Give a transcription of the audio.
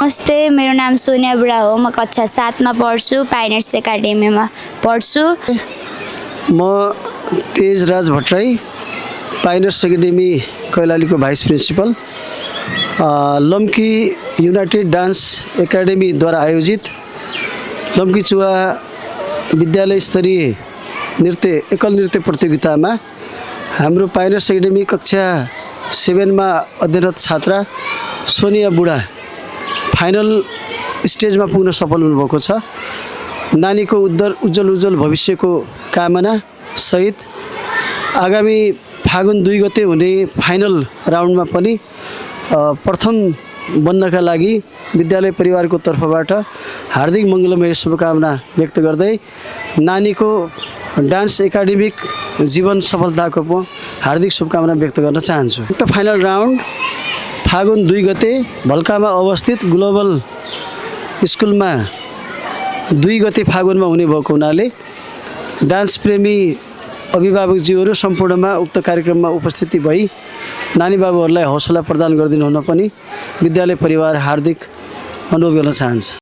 नमस्ते, मेरो नाम सोनिया बुढा हो। म कक्षा 7 मा पढ्छु, पाइनर्स एकाडेमीमा पढ्छु। म तेजराज भट्टराई, पाइनर्स एकाडेमी कैलालीको भाइस प्रिन्सिपल। लम्की युनाइटेड डान्स एकाडेमीद्वारा आयोजित लम्की चुवा विद्यालय स्तरीय एकल नृत्य प्रतियोगितामा हाम्रो पाइनर्स एकाडेमी कक्षा 7 मा अध्ययनरत छात्रा सोनिया बुढा फाइनल स्टेजमा पुग्न सफल हुनुभएको छ। नानीको उज्जवल भविष्यको कामना सहित आगामी फागुन 2 गते हुने फाइनल राउन्डमा पनि प्रथम बन्नका लागि विद्यालय परिवारको तर्फबाट हार्दिक मङ्गलमय शुभकामना व्यक्त गर्दै नानीको डान्स एकाडेमिक जीवन सफलताको म हार्दिक शुभकामना व्यक्त गर्न चाहन्छु। उक्त फाइनल राउन्ड फागुन 2 गते भल्कामा अवस्थित ग्लोबल स्कुलमा 2 गते फागुनमा हुने भएको हुनाले डान्स प्रेमी अभिभावकज्यूहरू सम्पूर्णमा उक्त कार्यक्रममा उपस्थिति भई नानी बाबुहरूलाई हौसला प्रदान गरिदिनु हुन पनि विद्यालय परिवार हार्दिक अनुरोध गर्न चाहन्छ।